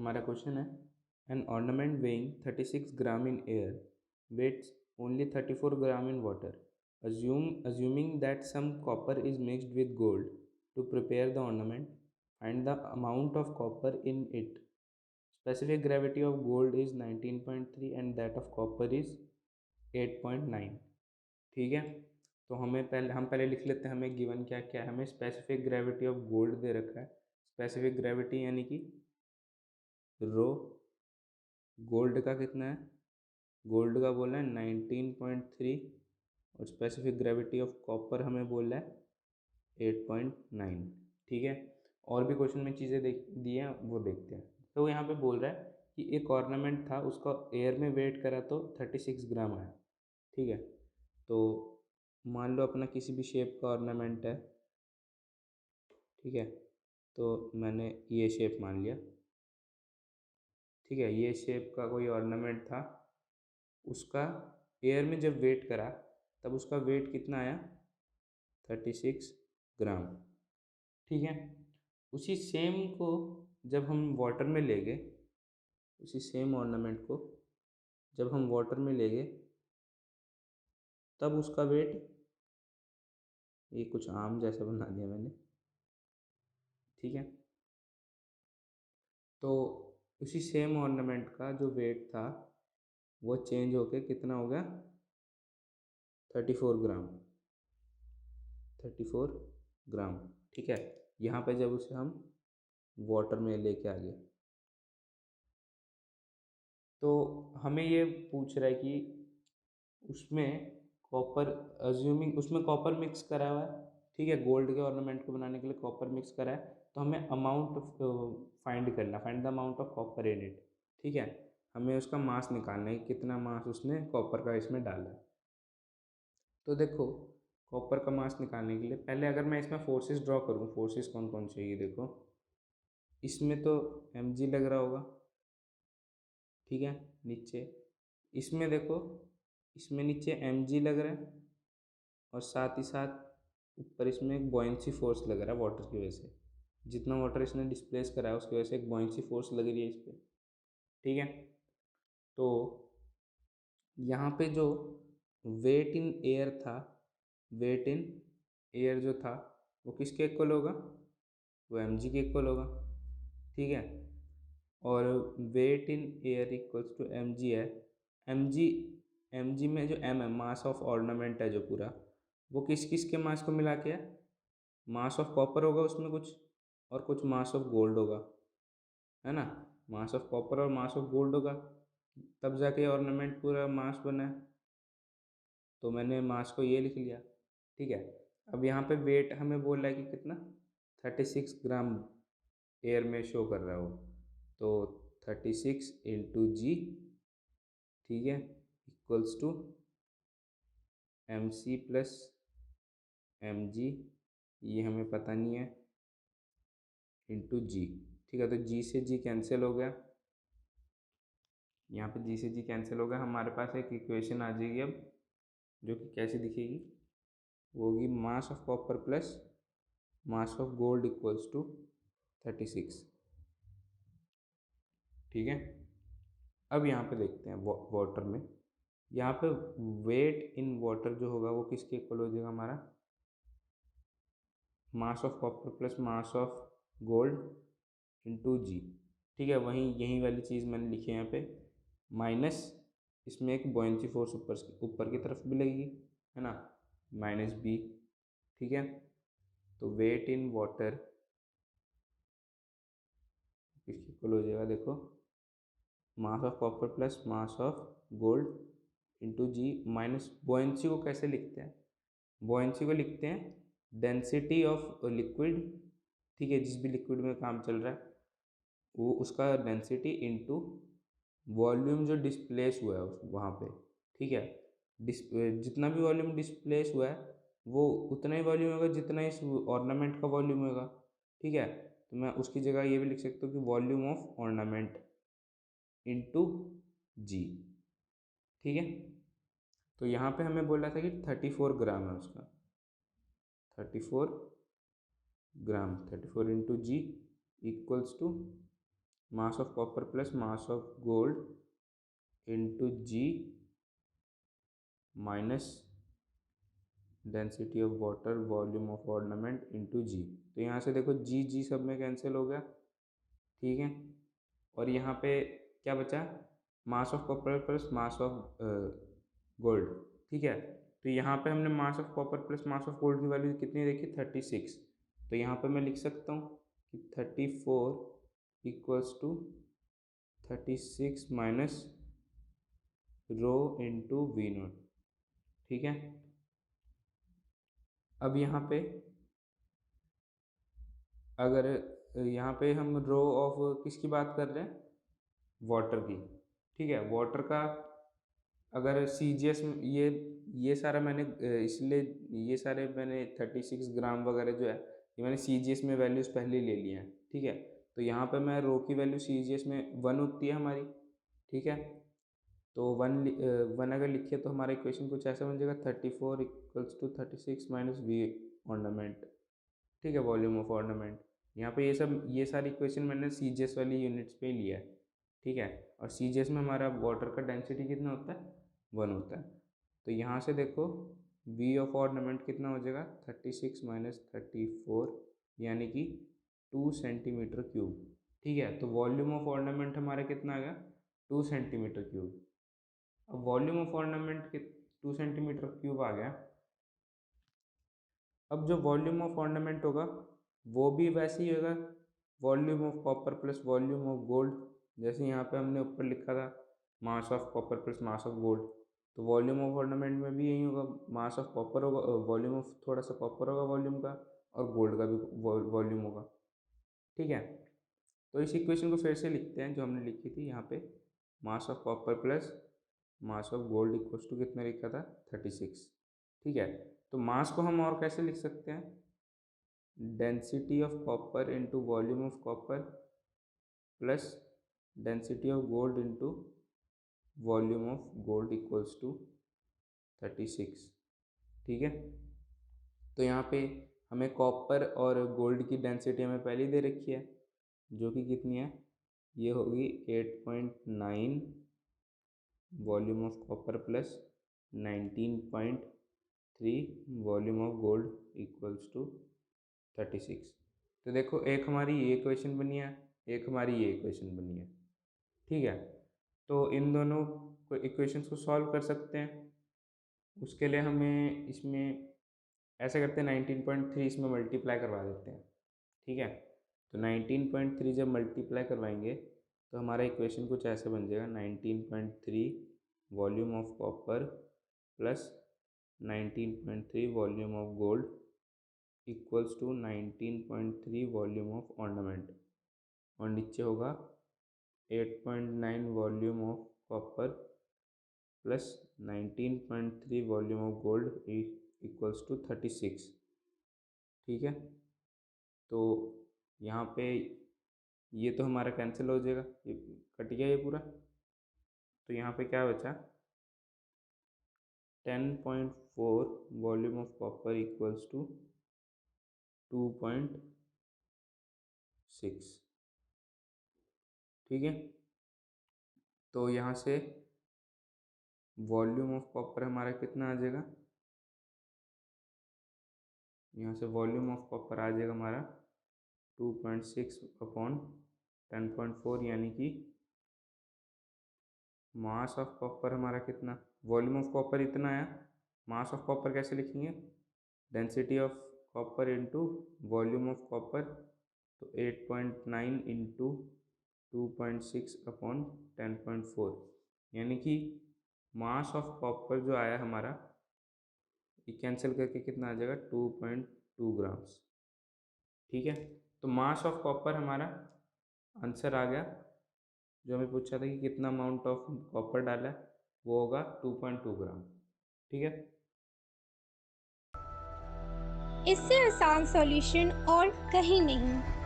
हमारा क्वेश्चन है an ornament weighing 36 gram in air weighs only 34 gram in water assuming that some copper is mixed with gold to prepare the ornament. Find the amount of copper in it. Specific gravity of gold is 19.3 and that of copper is 8.9. ठीक है, तो हम पहले लिख लेते हैं हमें given क्या क्या है। हमें स्पेसिफिक ग्रेविटी ऑफ गोल्ड दे रखा है। स्पेसिफिक ग्रेविटी यानी कि रो, गोल्ड का कितना है, गोल्ड का बोला है 19.3 और स्पेसिफिक ग्रेविटी ऑफ कॉपर हमें बोला है 8.9। ठीक है, और भी क्वेश्चन में चीज़ें दी हैं वो देखते हैं। तो यहाँ पे बोल रहा है कि एक ऑर्नामेंट था, उसका एयर में वेट करा तो 36 ग्राम आया। ठीक है, तो मान लो अपना किसी भी शेप का ऑर्नामेंट है। ठीक है, तो मैंने ये शेप मान लिया। ठीक है, ये शेप का कोई ऑर्नामेंट था, उसका एयर में जब वेट करा तब उसका वेट कितना आया 36 ग्राम। ठीक है, उसी सेम को जब हम वाटर में ले गए, उसी सेम ऑर्नामेंट को जब हम वाटर में ले गए तब उसका वेट, ये कुछ आम जैसा बना दिया मैंने। ठीक है, तो उसी सेम ऑर्नामेंट का जो वेट था वो चेंज होके कितना हो गया 34 ग्राम। 34 ग्राम। ठीक है, यहाँ पे जब उसे हम वाटर में लेके आ गए तो हमें ये पूछ रहा है कि उसमें कॉपर, अज्यूमिंग उसमें कॉपर मिक्स करा हुआ है। ठीक है, गोल्ड के ऑर्नामेंट को बनाने के लिए कॉपर मिक्स करा है, तो हमें अमाउंट फाइंड करना, find the amount of copper in it. ठीक है, हमें उसका मास निकालना है, कितना मास उसने कॉपर का इसमें डाला है। तो देखो, कॉपर का मास निकालने के लिए पहले अगर मैं इसमें फोर्सेस ड्रॉ करूँ, फोर्सेस कौन कौन से ये देखो, इसमें तो mg लग रहा होगा। ठीक है, नीचे इसमें देखो, इसमें नीचे mg लग रहा है और साथ ही साथ ऊपर इसमें एक बॉयंसी फोर्स लग रहा है वाटर की वजह से। जितना वाटर इसने डिस्प्लेस करा है उसकी वजह से एक बॉयंसी फोर्स लग रही है इस पर। ठीक है, तो यहाँ पे जो वेट इन एयर था, वेट इन एयर जो था वो किसके इक्वल होगा, वो mg के इक्वल होगा। ठीक है, और weight in air equals to mg है। mg में जो m है, मास ऑफ ऑर्नामेंट है जो पूरा, वो किस किस के मास को मिला के है, मास ऑफ कॉपर होगा उसमें कुछ, और कुछ मास ऑफ गोल्ड होगा, है ना। मास ऑफ कॉपर और मास ऑफ गोल्ड होगा तब जाके ऑर्नामेंट पूरा मास बना है, तो मैंने मास को ये लिख लिया। ठीक है, अब यहाँ पे वेट हमें बोल रहा है कि कितना 36 ग्राम एयर में शो कर रहा हो, तो 36 इंटू जी, ठीक है, इक्वल्स टू mc प्लस mg, ये हमें पता नहीं है, इंटू जी। ठीक है, तो जी से जी कैंसिल हो गया, यहाँ पे जी से जी कैंसिल हो गया। हमारे पास एक इक्वेशन आ जाएगी अब, जो कि कैसी दिखेगी, वो होगी mass of copper plus mass of gold equals to 36। ठीक है, अब यहाँ पे देखते हैं वाटर में, यहाँ पे वेट इन वाटर जो होगा वो किसके इक्वल हो जाएगा हमारा, mass of copper plus mass of gold into जी। ठीक है, वहीं यही वाली चीज़ मैंने लिखी है यहाँ पे, माइनस इसमें एक बॉयंसी फोर्स ऊपर की तरफ भी लगेगी, है ना, माइनस बी। ठीक है, तो वेट इन वाटर किसके इक्वल हो जाएगा, देखो, mass of copper plus mass of gold into ji minus buoyancy को कैसे लिखते हैं, बॉयंसी को लिखते हैं डेंसिटी ऑफ लिक्विड। ठीक है, जिस भी लिक्विड में काम चल रहा है वो उसका डेंसिटी इंटू वॉल्यूम जो डिस्प्लेस हुआ है वहाँ पे। ठीक है, जितना भी वॉल्यूम डिस्प्लेस हुआ है वो उतना ही वॉल्यूम होगा जितना इस ऑर्नामेंट का वॉल्यूम होगा। ठीक है, तो मैं उसकी जगह ये भी लिख सकता हूँ कि वॉल्यूम ऑफ ऑर्नामेंट इंटू जी। ठीक है, तो यहाँ पे हमें बोला था कि 34 ग्राम है उसका, 34 gram, 34 into g equals to mass of copper plus mass of gold into ji minus density of water volume of ornament into g. तो यहाँ से देखो जी जी सब में कैंसिल हो गया, ठीक है। और यहाँ पे क्या बचा, मास of copper plus mass of gold, ठीक है। तो यहाँ पे हमने मास of copper plus mass of gold की वैल्यू कितनी देखी, 36। तो यहाँ पे मैं लिख सकता हूँ कि 34 equals to 36 minus rho into V nought, ठीक है। अब यहाँ पे अगर यहाँ पे हम रो ऑफ किसकी बात कर रहे हैं, वाटर की, ठीक है। वाटर का अगर CGS में ये सारा मैंने इसलिए ये सारे मैंने 36 ग्राम वगैरह जो है ये मैंने CGS में वैल्यूज़ पहले ले लिए हैं, ठीक है। तो यहाँ पे मैं रो की वैल्यू CGS में 1 होती है हमारी, ठीक है। तो 1 अगर लिखे तो हमारा इक्वेशन कुछ ऐसा बन जाएगा 34 equals to 36 minus V ornament, ठीक है, वॉल्यूम ऑफ ऑर्नामेंट। यहाँ पे ये सारी इक्वेशन मैंने CGS वाली यूनिट्स पे लिया है, ठीक है। और CGS में हमारा वाटर का डेंसिटी कितना होता है, 1 होता है। तो यहाँ से देखो वी ऑफ ऑर्नामेंट कितना हो जाएगा, 36 माइनस 34 यानी कि 2 सेंटीमीटर क्यूब, ठीक है। तो वॉल्यूम ऑफ ऑर्नामेंट हमारा कितना आ गया, 2 सेंटीमीटर क्यूब। अब वॉल्यूम ऑफ ऑर्नामेंट के 2 सेंटीमीटर क्यूब आ गया। अब जो वॉल्यूम ऑफ ऑर्नामेंट होगा वो भी वैसे ही होगा, volume of copper plus volume of gold. जैसे यहाँ पे हमने ऊपर लिखा था मास of copper plus mass of gold, तो वॉल्यूम ऑफ ऑर्नामेंट में भी यही होगा, मास ऑफ कॉपर होगा, वॉल्यूम ऑफ थोड़ा सा कॉपर होगा वॉल्यूम का, और गोल्ड का भी वॉल्यूम होगा, ठीक है। तो इस इक्वेशन को फिर से लिखते हैं जो हमने लिखी थी यहाँ पे, mass of copper plus mass of gold equals to कितना लिखा था, 36, ठीक है। तो मास को हम और कैसे लिख सकते हैं, density of copper into volume of copper plus density of gold into volume of gold equals to 36, ठीक है। तो यहाँ पे हमें कॉपर और गोल्ड की डेंसिटी हमें पहले दे रखी है, जो कि कितनी है, ये होगी 8.9 volume of copper plus 19.3 volume of gold equals to 36। तो देखो एक हमारी ये इक्वेशन बनी है, एक हमारी ये इक्वेशन बनी है, ठीक है। तो इन दोनों को इक्वेशंस को सॉल्व कर सकते हैं। उसके लिए हमें इसमें ऐसा करते हैं 19.3 इसमें मल्टीप्लाई करवा देते हैं, ठीक है। तो 19.3 जब मल्टीप्लाई करवाएंगे तो हमारा इक्वेशन कुछ ऐसे बन जाएगा, 19.3 volume of copper plus 19.3 volume of gold equals to 19.3 volume of ornament, और नीचे होगा 8.9 volume of copper plus 19.3 volume of gold equals to 36, ठीक है। तो यहाँ पे ये तो हमारा कैंसिल हो जाएगा, ये कट गया ये पूरा। तो यहाँ पे क्या बचा, 10.4 volume of copper equals to 2.6, ठीक है। तो यहाँ से वॉल्यूम ऑफ कॉपर हमारा कितना आ जाएगा, यहाँ से वॉल्यूम ऑफ कॉपर आ जाएगा हमारा 2.6 अपॉन 10.4 यानी कि मास ऑफ कॉपर हमारा कितना, वॉल्यूम ऑफ कॉपर इतना आया, मास ऑफ कॉपर कैसे लिखेंगे, density of copper into volume of copper, तो 8.9 इंटू 2.6 अपॉन 10.4 यानी कि मास ऑफ कॉपर जो आया हमारा ये कैंसिल करके कितना आ जाएगा, 2.2 ग्राम्स, ठीक है। तो मास ऑफ कॉपर हमारा आंसर आ गया, जो हमें पूछा था कि कितना अमाउंट ऑफ कॉपर डाला है, वो होगा 2.2 ग्राम, ठीक है। इससे आसान सॉल्यूशन और कहीं नहीं।